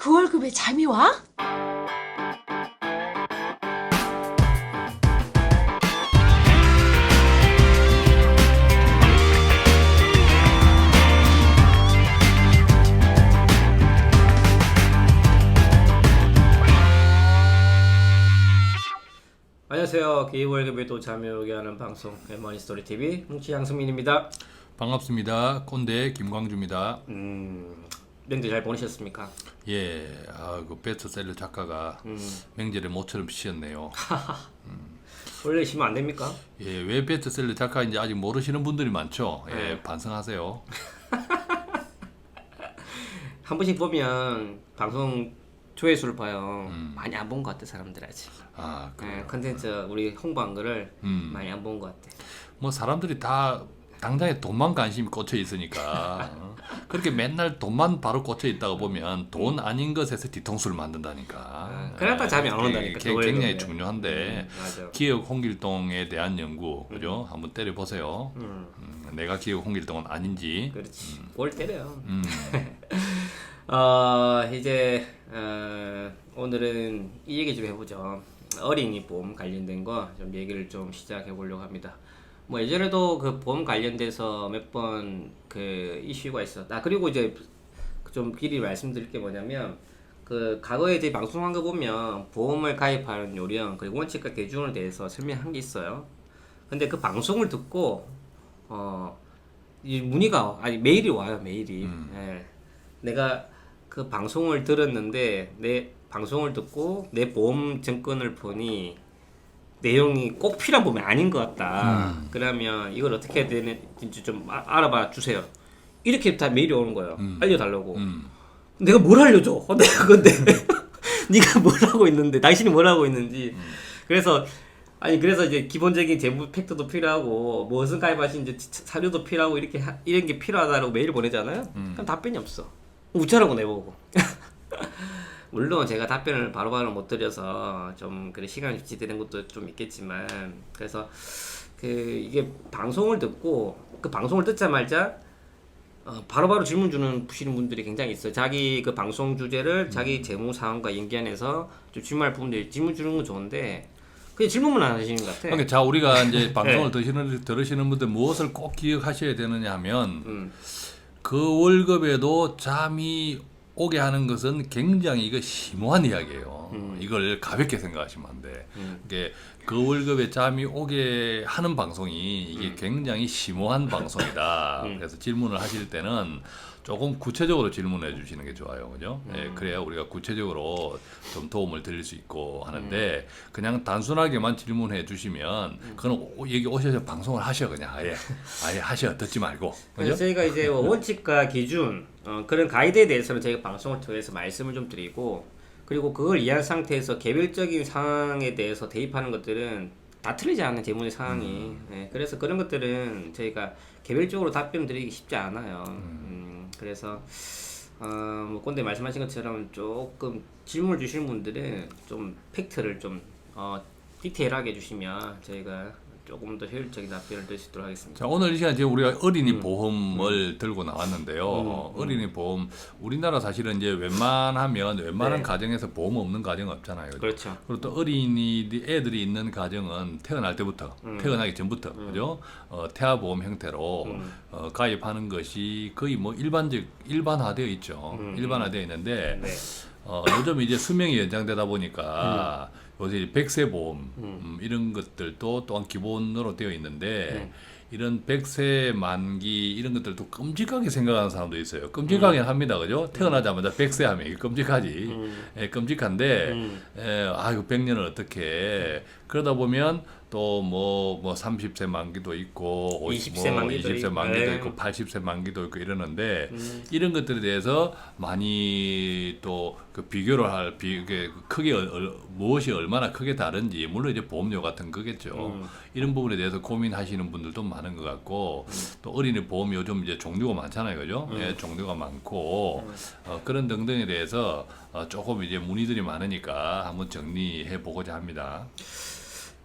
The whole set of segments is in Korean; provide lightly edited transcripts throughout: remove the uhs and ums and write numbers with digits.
그 월급에 잠이 와? 안녕하세요. 기월급에도 잠이 오게 하는 방송 머니스토리 TV 뭉치 양승민입니다. 반갑습니다. 꼰대 김광주입니다. 명절 잘 보내셨습니까? 예, 그 베스트셀러 작가가 명절에 모처럼 쉬었네요. 원래 쉬면 안 됩니까? 예, 왜 베스트셀러 작가인지 아직 모르시는 분들이 많죠. 예, 네. 반성하세요. 한 번씩 보면 방송 조회수를 봐요. 많이 안 본 것 같아 사람들 아직. 그래요. 컨텐츠 우리 홍보한 거를 많이 안 본 것 같아. 뭐 사람들이 다 당장에 돈만 관심이 꽂혀 있으니까 그렇게 맨날 돈만 바로 꽂혀 있다가 보면 돈 아닌 것에서 뒤통수를 만든다니까. 그러다 잠이 안 온다니까, 그 굉장히 월급에. 중요한데 맞아. 기억 홍길동에 대한 연구, 그죠? 한번 때려 보세요. 내가 기억 홍길동은 아닌지. 그렇지. 뭘 때려요. 음. 이제 오늘은 이 얘기 좀 해보죠. 어린이 보험 관련된 거 좀 얘기를 좀 시작해 보려고 합니다. 뭐 예전에도 그 보험 관련돼서 몇 번 그 이슈가 있었다. 그리고 이제 좀 미리 말씀드릴 게 뭐냐면 그 과거에 이제 방송한 거 보면 보험을 가입하는 요령 그리고 원칙과 기준에 대해서 설명한 게 있어요. 근데 그 방송을 듣고 이 문의가 아니 메일이 와요. 메일이. 예. 내가 그 방송을 들었는데 내 방송을 듣고 내 보험 증권을 보니 내용이 꼭 필요한 보험이 아닌 것 같다. 그러면 이걸 어떻게 해야 되는지 좀 알아봐 주세요. 이렇게 다 메일이 오는 거예요. 알려달라고. 내가 뭘 알려줘? 내가 근데 네가 뭘 하고 있는데 당신이 뭘 하고 있는지. 그래서 이제 기본적인 재무 팩트도 필요하고 무엇을 가입하신지 사료도 필요하고 이런 게 필요하다고 메일을 보내잖아요. 그럼 답변이 없어. 우짜라고 내보고. 물론 제가 답변을 바로바로 못 드려서 좀 그래 시간이 지체되는 것도 좀 있겠지만 그래서 그 이게 방송을 듣고 그 방송을 듣자마자 바로바로 질문 주시는 분들이 굉장히 있어요. 자기 그 방송 주제를 자기 재무 상황과 연계해서 좀 질문할 부분들 질문 주는 건 좋은데 그냥 질문만 안 하시는 것 같아. 그러니까 자 우리가 이제 방송을 네. 들으시는 분들 무엇을 꼭 기억하셔야 되느냐 하면 그 월급에도 잠이 오게 하는 것은 굉장히 이거 심오한 이야기예요. 이걸 가볍게 생각하시면 안 돼. 이게 그 월급에 잠이 오게 하는 방송이 이게 굉장히 심오한 방송이다. 그래서 질문을 하실 때는 조금 구체적으로 질문해 주시는 게 좋아요. 그죠? 예, 그래야 우리가 구체적으로 좀 도움을 드릴 수 있고 하는데 그냥 단순하게만 질문해 주시면 그건 여기 오셔서 방송을 하셔 그냥 아예 하셔 듣지 말고. 그래서 그죠? 저희가 이제 원칙과 기준 그런 가이드에 대해서는 저희가 방송을 통해서 말씀을 좀 드리고 그리고 그걸 이해한 상태에서 개별적인 상황에 대해서 대입하는 것들은 다 틀리지 않는 재무의 상황이 그래서 그런 것들은 저희가 개별적으로 답변 드리기 쉽지 않아요. 그래서 뭐 꼰대 말씀하신 것처럼 조금 질문을 주시는 분들은 좀 팩트를 좀 디테일하게 해주시면 저희가 조금 더 효율적인 답변을 드릴 수 있도록 하겠습니다. 자, 오늘 이 시간 지금 우리가 어린이 보험을 들고 나왔는데요. 어린이 보험, 우리나라 사실은 이제 웬만한 가정에서 보험 없는 가정은 없잖아요. 그렇죠. 그리고 또 애들이 있는 가정은 태어날 때부터, 태어나기 전부터, 그죠? 태아보험 형태로 가입하는 것이 거의 뭐 일반화되어 있죠. 일반화되어 있는데, 네. 요즘 이제 수명이 연장되다 보니까 요새 이제 백세 보험 이런 것들도 또한 기본으로 되어 있는데 이런 백세 만기 이런 것들도 끔찍하게 생각하는 사람도 있어요. 끔찍하게 합니다, 그죠? 태어나자마자 백세 하면 이게 끔찍하지. 예, 끔찍한데 이거 100년을 어떻게 해. 그러다 보면 또 뭐 30세 만기도 있고 20세 만기도 20세 만기도 네. 있고 80세 만기도 있고 이러는데 이런 것들에 대해서 많이 또 그 비교를 이게 크게 무엇이 얼마나 크게 다른지 물론 이제 보험료 같은 거겠죠. 이런 부분에 대해서 고민하시는 분들도 많은 것 같고 또 어린이 보험 요즘 이제 종류가 많잖아요, 그죠? 예, 종류가 많고 그런 등등에 대해서 조금 이제 문의들이 많으니까 한번 정리해 보고자 합니다.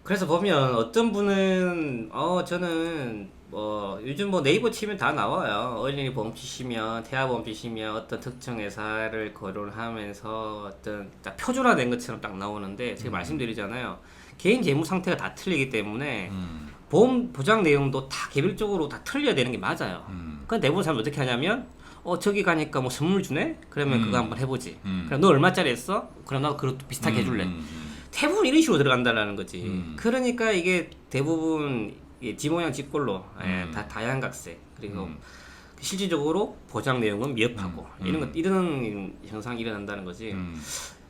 그래서 보면 어떤 분은 저는 뭐 요즘 뭐 네이버 치면 다 나와요. 어린이 보험 치시면 태아보험 치시면 어떤 특정 회사를 거론하면서 어떤 딱 표준화된 것처럼 딱 나오는데 제가 말씀드리잖아요. 개인 재무 상태가 다 틀리기 때문에 보험 보장 내용도 다 개별적으로 다 틀려야 되는 게 맞아요. 그 대부분 사람 어떻게 하냐면 저기 가니까 뭐 선물 주네? 그러면 그거 한번 해보지. 그럼 너 얼마짜리 했어? 그럼 나도 그것도 비슷하게 해줄래. 대부분 이런 식으로 들어간다라는 거지. 그러니까 이게 대부분 지모양 지꼴로 다 다양각세 그리고 실질적으로 보장 내용은 미흡하고 이런 현상이 일어난다는 거지.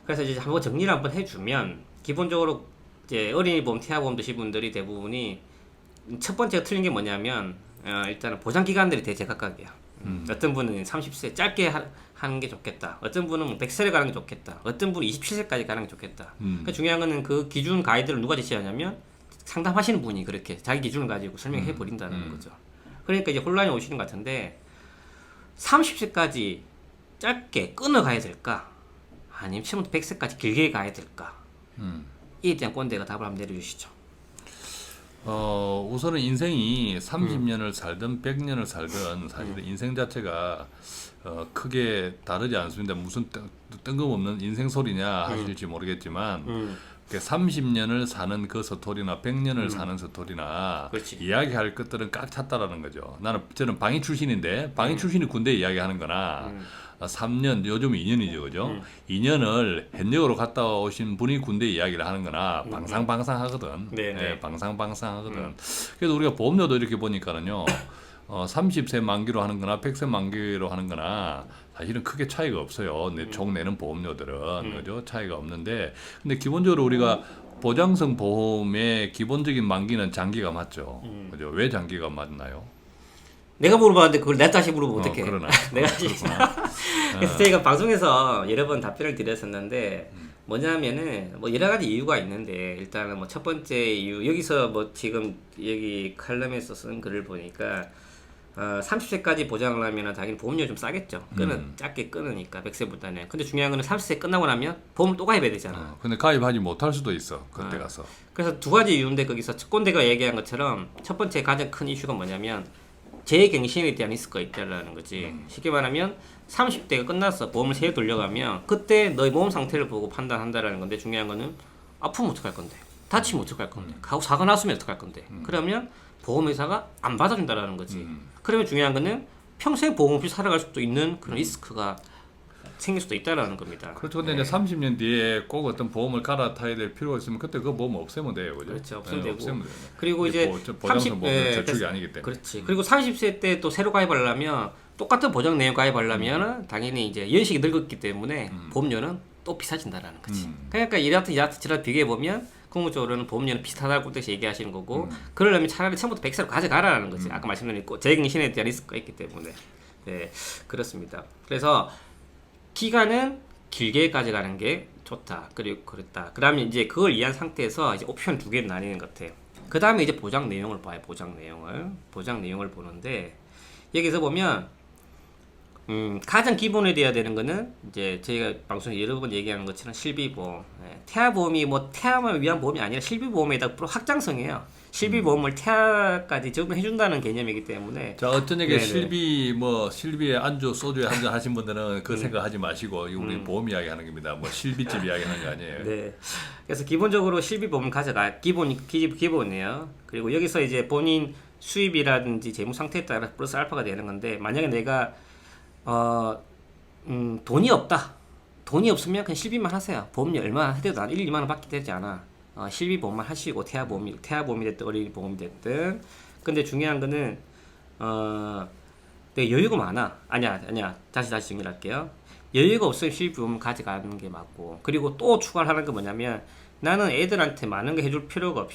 그래서 이제 한번 정리를 한번 해주면 기본적으로 이제 어린이 보험, 태아보험 드신 분들이 대부분이 첫 번째가 틀린 게 뭐냐면 일단은 보장 기간들이 대제각각이야. 어떤 분은 30세 짧게 하는 게 좋겠다. 어떤 분은 뭐 100세를 가는 게 좋겠다. 어떤 분은 27세까지 가는 게 좋겠다. 그러니까 중요한 거는 그 기준 가이드를 누가 제시하냐면 상담하시는 분이 그렇게 자기 기준을 가지고 설명해 버린다는 거죠. 그러니까 이제 혼란이 오시는 것 같은데 30세까지 짧게 끊어 가야 될까? 아니면 처음부터 100세까지 길게 가야 될까? 이에 대한 꼰대가 답을 한번 내려주시죠. 우선은 인생이 30년을 살든 100년을 살든 사실은 인생 자체가 크게 다르지 않습니다. 무슨 뜬금없는 인생 소리냐 하실지 모르겠지만 30년을 사는 그 서토리나 100년을 사는 서토리나 그렇지. 이야기할 것들은 꽉 찼다라는 거죠. 저는 방위 출신인데 방위 출신이 군대 이야기하는 거나 3년, 요즘 2년이죠, 그죠? 2년을 현역으로 갔다 오신 분이 군대 이야기를 하는 거나 방상방상하거든. 네네. 방상방상하거든. 그래서 우리가 보험료도 이렇게 보니까는요, 30세 만기로 하는 거나 100세 만기로 하는 거나 사실은 크게 차이가 없어요. 총 내는 보험료들은, 그죠? 차이가 없는데, 근데 기본적으로 우리가 보장성 보험의 기본적인 만기는 장기가 맞죠. 그죠? 왜 장기가 맞나요? 내가 물어봤는데 그걸 내 다시 물어보면 어떡해. 그러나. 내가 그래서 저희가 방송에서 여러 번 답변을 드렸었는데 뭐냐면은 뭐 여러 가지 이유가 있는데 일단은 뭐 첫 번째 이유 여기서 뭐 지금 여기 칼럼에서 쓴 글을 보니까 30세까지 보장을 하면은 당연히 보험료 좀 싸겠죠. 짧게 끊으니까 100세보다는. 근데 중요한 거는 30세 끝나고 나면 보험을 또 가입해야 되잖아. 근데 가입하지 못할 수도 있어. 그때 가서. 그래서 두 가지 이유인데 거기서 꼰대가 얘기한 것처럼 첫 번째 가장 큰 이슈가 뭐냐면 재갱신에 대한 리스크가 있다라는 거지. 쉽게 말하면 30대가 끝났어. 보험을 새 돌려가면 그때 너의 몸 상태를 보고 판단한다라는 건데 중요한 거는 아프면 어떡할 건데 다치면 어떡할 건데 가고 사고 났으면 어떡할 건데 그러면 보험회사가 안 받아준다라는 거지. 그러면 중요한 거는 평생 보험 없이 살아갈 수도 있는 그런 리스크가 생길 수도 있다라는 겁니다. 그렇죠. 근데 이제 30년 뒤에 꼭 어떤 보험을 갈아타야 될 필요가 있으면 그때 그 보험 없애면 돼요. 그죠? 그렇죠. 없애면 되고. 없애면 돼요. 그리고 이제 보장성 보험은 저축이 아니기 때문에. 그렇지. 그리고 30세 때 또 새로 가입하려면 똑같은 보장 내용 가입하려면 당연히 이제 연식이 늙었기 때문에 보험료는 또 비싸진다라는 거지. 그러니까 이라트처럼 비교해 보면 궁극적으로는 보험료는 비슷하다고 뜻이 얘기하시는 거고 그러려면 차라리 처음부터 100세로 가져가라는 거지. 아까 말씀드린 재갱신에 대한 리스크가 있기 때문에. 네, 그렇습니다. 그래서 기간은 길게 가져가는 게 좋다. 그리고 그랬다. 그 다음에 이제 그걸 이해한 상태에서 이제 옵션 두 개로 나뉘는 것 같아요. 그 다음에 이제 보장 내용을 봐요. 보장 내용을 보는데 여기서 보면 가장 기본에 돼야 되는 거는 이제 저희가 방송에 여러 번 얘기하는 것처럼 실비보험. 태아보험이 뭐 태아만 위한 보험이 아니라 실비보험에다 프로 확장성이에요. 실비보험을 태아까지 적용해 준다는 개념이기 때문에. 자, 어떤 얘기 실비에 안주 소주에 한잔 하신 분들은 그 생각하지 마시고 이거 우리 보험 이야기하는 겁니다. 뭐 실비집 이야기하는 거 아니에요. 네. 그래서 기본적으로 실비보험을 가져가 기본이에요. 그리고 여기서 이제 본인 수입이라든지 재무 상태에 따라 플러스 알파가 되는 건데 만약에 내가 돈이 없다. 돈이 없으면 그냥 실비만 하세요. 보험료 얼마 해도 한 1, 2만 원 받게 되지 않아. 실비 보험만 하시고 태아보험이 됐든 어린이 보험이 됐든. 근데 중요한 거는 내가 여유가 많아. 아니야. 다시 정리를 할게요. 여유가 없으면 실비 보험을 가져가는 게 맞고. 그리고 또 추가를 하는 게 뭐냐면 나는 애들한테 많은 거 해줄 필요가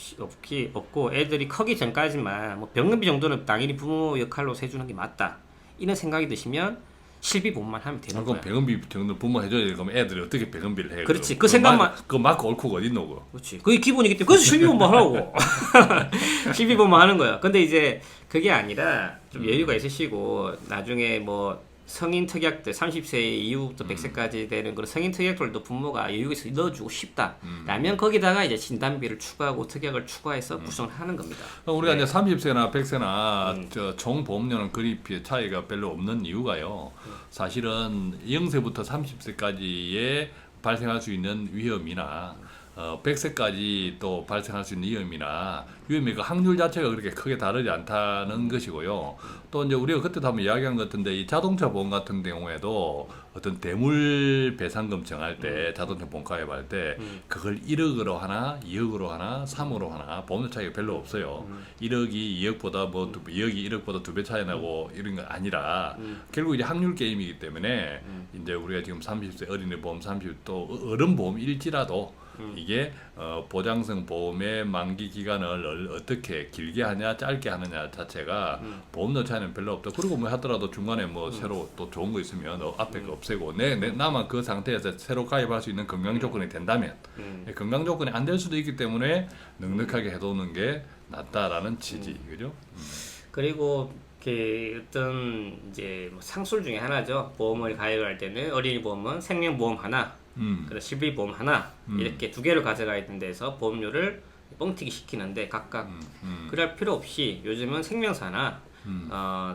없고 애들이 크기 전까지만 뭐 병원비 정도는 당연히 부모 역할로 해주는 게 맞다. 이런 생각이 드시면 실비보험만 하면 되는 거야. 그럼 배원비 정도 부모 해줘야 돼. 그럼 애들이 어떻게 배원비를 해? 그렇지. 그 생각만. 그 맞고 옳고가 어디 있노? 그렇지. 그게 기본이기 때문에 그래서 실비보험만 하라고. 실비보험만 하는 거야. 근데 이제 그게 아니라 좀 여유가 있으시고 나중에 뭐 성인 특약들 30세 이후부터 100세까지 되는 그런 성인 특약들도 부모가 여유에서 넣어주고 싶다라면 거기다가 이제 진단비를 추가하고 특약을 추가해서 구성을 하는 겁니다. 우리가 네. 이제 30세나 100세나 총 보험료는 그리 차이가 별로 없는 이유가요. 사실은 0세부터 30세까지의 발생할 수 있는 위험이나 100세까지 또 발생할 수 있는 위험이 그 확률 자체가 그렇게 크게 다르지 않다는 것이고요. 또 이제 우리가 그때도 한번 이야기한 것 같은데 이 자동차 보험 같은 경우에도 어떤 대물 배상금 정할 때 자동차 보험 가입할 때 그걸 1억으로 하나, 2억으로 하나, 3억으로 하나 보험료 차이가 별로 없어요. 1억이 2억보다 2억이 1억보다 2배 차이 나고 이런 거 아니라 결국 이제 확률 게임이기 때문에 이제 우리가 지금 30세 어린이 보험 30, 또 어른 보험일지라도 이게 보장성 보험의 만기 기간을 어떻게 길게 하냐 짧게 하느냐 자체가 보험료 차이는 별로 없다. 그리고 뭐 하더라도 중간에 뭐 새로 또 좋은 거 있으면 앞에 거 없애고 나만 그 상태에서 새로 가입할 수 있는 건강 조건이 된다면 건강 조건이 안 될 수도 있기 때문에 넉넉하게 해두는 게 낫다라는 취지, 그죠? 그리고 그 어떤 이제 뭐 상술 중에 하나죠. 보험을 가입할 때는 어린이 보험은 생명보험 하나, 그리고 실비보험 하나 이렇게 두 개를 가져가야 된다해서 보험료를 뻥튀기 시키는데 각각 그럴 필요 없이 요즘은 생명사나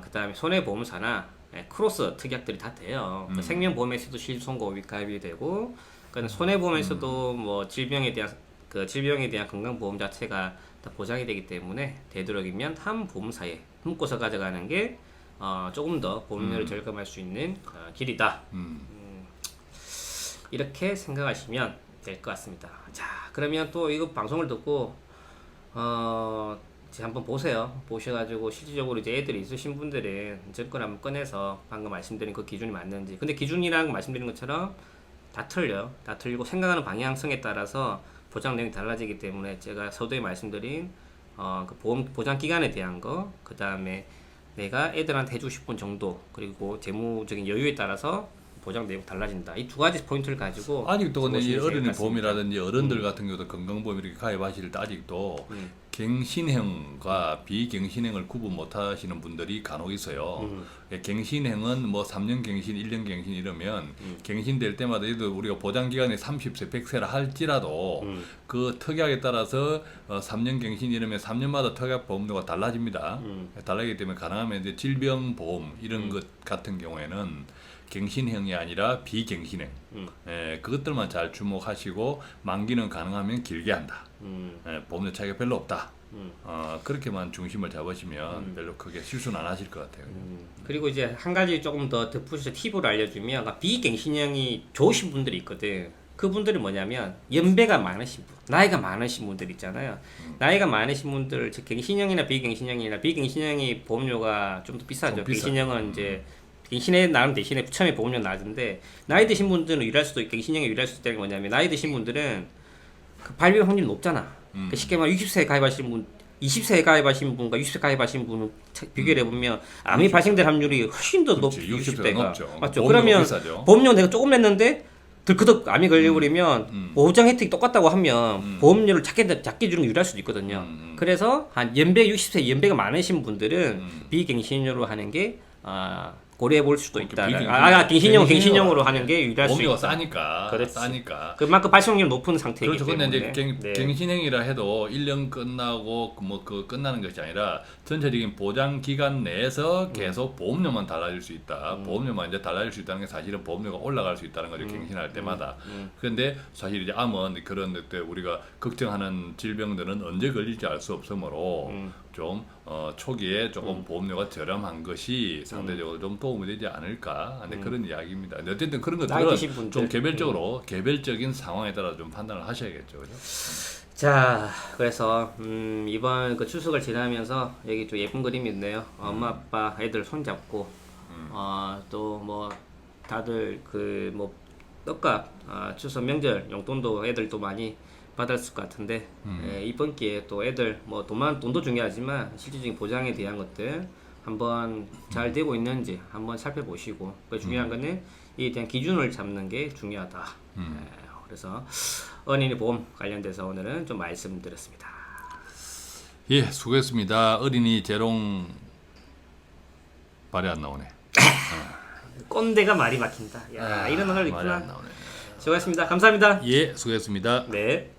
그다음에 손해보험사나 크로스 특약들이 다 돼요. 생명보험에서도 실손보험이 가입이 되고, 그러니까 손해보험에서도 뭐 질병에 대한 건강보험 자체가 다 보장이 되기 때문에 되도록이면 한 보험사에 묶어서 가져가는 게 조금 더 보험료를 절감할 수 있는 길이다. 이렇게 생각하시면 될 것 같습니다. 자, 그러면 또 이거 방송을 듣고 이제 한번 보세요. 보셔가지고 실질적으로 이제 애들이 있으신 분들은 증권 한번 꺼내서 방금 말씀드린 그 기준이 맞는지. 근데 기준이랑 말씀드린 것처럼 다 틀려요. 다 틀리고 생각하는 방향성에 따라서 보장 내용이 달라지기 때문에 제가 서두에 말씀드린 그 보험 보장 기간에 대한 거, 그 다음에 내가 애들한테 해주고 싶은 정도, 그리고 재무적인 여유에 따라서 보장 내용 달라진다. 이 두 가지 포인트를 가지고 아직도 근데 이 어린이 같습니다. 보험이라든지 어른들 같은 경우도 건강보험 이렇게 가입하실 때 아직도 갱신형과 비갱신형을 구분 못 하시는 분들이 간혹 있어요. 갱신형은 뭐 3년 갱신, 1년 갱신 이러면 갱신될 때마다 우리가 보장기간이 30세, 100세라 할지라도 그 특약에 따라서 3년 갱신 이러면 3년마다 특약 보험료가 달라집니다. 달라지기 때문에 가능하면 이제 질병보험 이런 것 같은 경우에는 갱신형이 아니라 비갱신형. 그것들만 잘 주목하시고 만기는 가능하면 길게 한다. 보험료 차이가 별로 없다. 그렇게만 중심을 잡으시면 별로 크게 실수는 안 하실 것 같아요. 그리고 이제 한 가지 조금 더 덧붙여서 팁을 알려주면, 비갱신형이 좋으신 분들이 있거든. 그분들이 뭐냐면 연배가 많으신 분, 나이가 많으신 분들 있잖아요. 나이가 많으신 분들, 즉 갱신형이나 비갱신형이 보험료가 좀 더 비싸죠. 갱신형은 이제 갱신에 나름 대신에 처음에 보험료 낮은데, 나이 드신 분들은 일할 수도 있고 갱신형에 일할 수 있다는 게 뭐냐면, 나이 드신 분들은 그 발병 확률이 높잖아. 그 쉽게 말하면 60세에 가입하신 분, 20세에 가입하신 분과 60세 가입하신 분을 비교를 해보면 암이 발생될 확률이 훨씬 더 높죠. 60세가 높죠. 맞죠. 그러면 비싸죠. 보험료 내가 조금 냈는데 들그덕 암이 걸려버리면 보장 혜택이 똑같다고 하면 보험료를 작게 주는 게 유리할 수도 있거든요. 그래서 한 연배 60세 연배가 많으신 분들은 비갱신료로 하는 게 고려해 볼 수도 있다. 갱신형으로 하는 게 유리할 수 있다. 보험료가 싸니까. 그렇지. 싸니까. 그만큼 발생률 높은 상태이기 그렇죠. 때문에. 근데 이제 갱신형이라 해도 1년 끝나고 그 끝나는 것이 아니라 전체적인 보장 기간 내에서 계속 보험료만 달라질 수 있다. 보험료만 이제 달라질 수 있다는 게 사실은 보험료가 올라갈 수 있다는 거죠. 갱신할 때마다. 그런데 사실 이제 암은 그런 때 우리가 걱정하는 질병들은 언제 걸릴지 알 수 없으므로 좀 초기에 조금 보험료가 저렴한 것이 상대적으로 좀 도움이 되지 않을까 하는 그런 이야기입니다. 어쨌든 그런 것들은 좀 개별적인 상황에 따라 좀 판단을 하셔야겠죠, 그죠? 자, 그래서 이번 그 추석을 지나면서 여기 좀 예쁜 그림이 있네요. 엄마 아빠 애들 손잡고 또 뭐 다들 그 뭐 떡값 추석 명절 용돈도 애들도 많이 받았을 것 같은데, 이번 기회에 또 애들 뭐 돈도 중요하지만 실질적인 보장에 대한 것들 한번 잘 되고 있는지 한번 살펴보시고, 그 중요한 거는 이에 대한 기준을 잡는 게 중요하다. 그래서 어린이 보험 관련돼서 오늘은 좀 말씀드렸습니다. 예, 수고했습니다. 어린이 재롱 발이 안 나오네. 꼰대가 말이 막힌다. 야, 이런 언어가 말이 있구나. 안 나오네. 수고하셨습니다. 감사합니다. 예, 수고했습니다. 네.